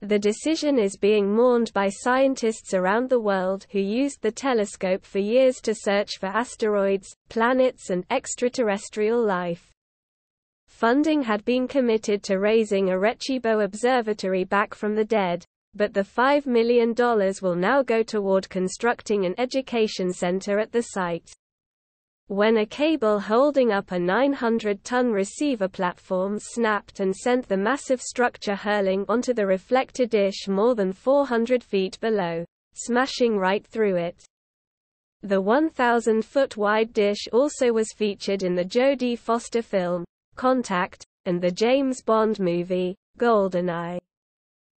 The decision is being mourned by scientists around the world who used the telescope for years to search for asteroids, planets and extraterrestrial life. Funding had been committed to raising Arecibo Observatory back from the dead, but the $5 million will now go toward constructing an education center at the site. When a cable holding up a 900-ton receiver platform snapped and sent the massive structure hurling onto the reflector dish more than 400 feet below, smashing right through it. The 1,000-foot-wide dish also was featured in the Jodie Foster film, Contact, and the James Bond movie, GoldenEye.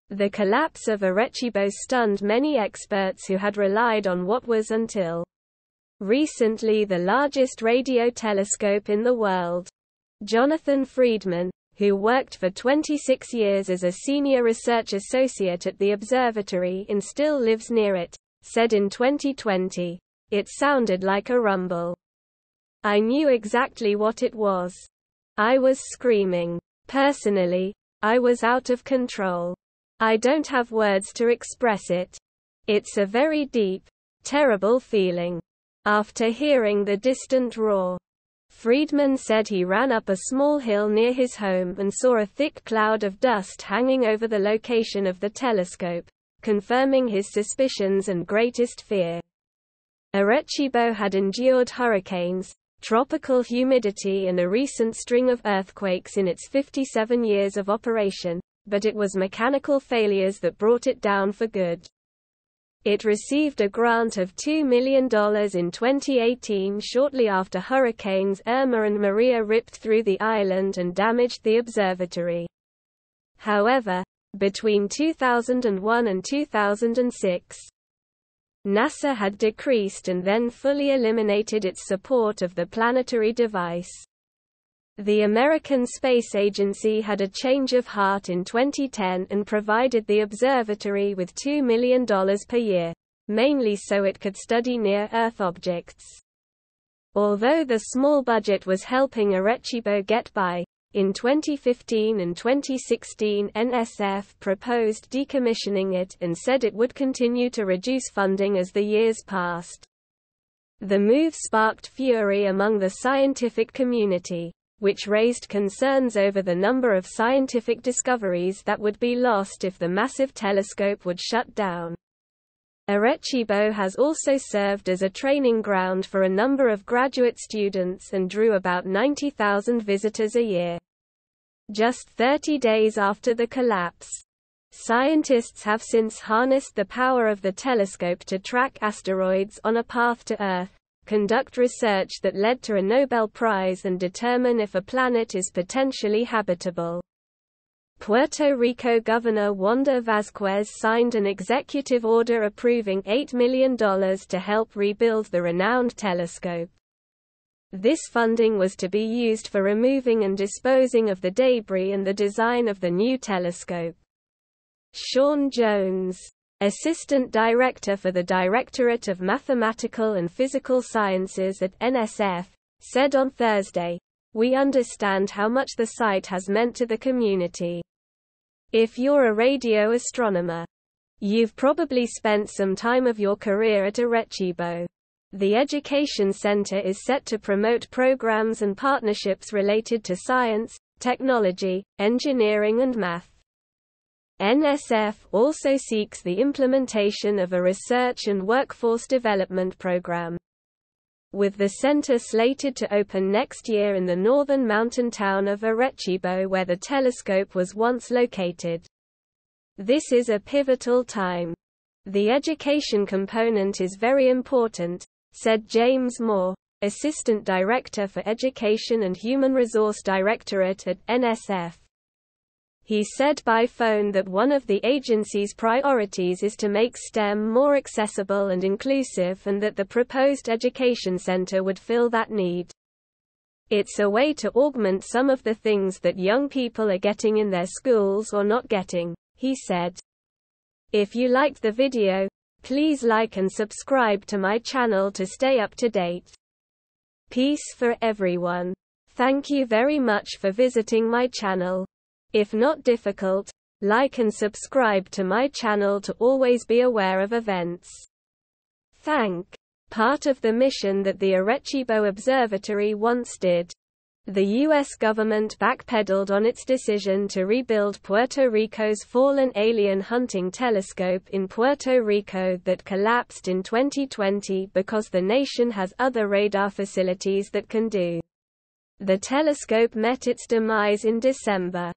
The collapse of Arecibo stunned many experts who had relied on what was until recently the largest radio telescope in the world. Jonathan Friedman, who worked for 26 years as a senior research associate at the observatory and still lives near it, said in 2020, "It sounded like a rumble. I knew exactly what it was. I was screaming. Personally, I was out of control. I don't have words to express it. It's a very deep, terrible feeling." After hearing the distant roar, Friedman said he ran up a small hill near his home and saw a thick cloud of dust hanging over the location of the telescope, confirming his suspicions and greatest fear. Arecibo had endured hurricanes, tropical humidity and a recent string of earthquakes in its 57 years of operation, but it was mechanical failures that brought it down for good. It received a grant of $2 million in 2018 shortly after Hurricanes Irma and Maria ripped through the island and damaged the observatory. However, between 2001 and 2006, NASA had decreased and then fully eliminated its support of the planetary device. The American Space Agency had a change of heart in 2010 and provided the observatory with $2 million per year, mainly so it could study near-Earth objects. Although the small budget was helping Arecibo get by, in 2015 and 2016 NSF proposed decommissioning it and said it would continue to reduce funding as the years passed. The move sparked fury among the scientific community, which raised concerns over the number of scientific discoveries that would be lost if the massive telescope would shut down. Arecibo has also served as a training ground for a number of graduate students and drew about 90,000 visitors a year. Just 30 days after the collapse, scientists have since harnessed the power of the telescope to track asteroids on a path to Earth, conduct research that led to a Nobel Prize and determine if a planet is potentially habitable. Puerto Rico Governor Wanda Vázquez signed an executive order approving $8 million to help rebuild the renowned telescope. This funding was to be used for removing and disposing of the debris and the design of the new telescope. Sean Jones, Assistant Director for the Directorate of Mathematical and Physical Sciences at NSF, said on Thursday, "We understand how much the site has meant to the community. If you're a radio astronomer, you've probably spent some time of your career at Arecibo. The Education Center is set to promote programs and partnerships related to science, technology, engineering and math. NSF also seeks the implementation of a research and workforce development program." With the center slated to open next year in the northern mountain town of Arecibo where the telescope was once located. "This is a pivotal time. The education component is very important," said James Moore, Assistant Director for Education and Human Resource Directorate at NSF. He said by phone that one of the agency's priorities is to make STEM more accessible and inclusive and that the proposed education center would fill that need. "It's a way to augment some of the things that young people are getting in their schools or not getting," he said. If you liked the video, please like and subscribe to my channel to stay up to date. Peace for everyone. Thank you very much for visiting my channel. If not difficult, Like and subscribe to my channel to always be aware of events. Part of the mission that the Arecibo Observatory once did. The U.S. government backpedaled on its decision to rebuild Puerto Rico's fallen alien hunting telescope in Puerto Rico that collapsed in 2020 because the nation has other radar facilities that can do. The telescope met its demise in December.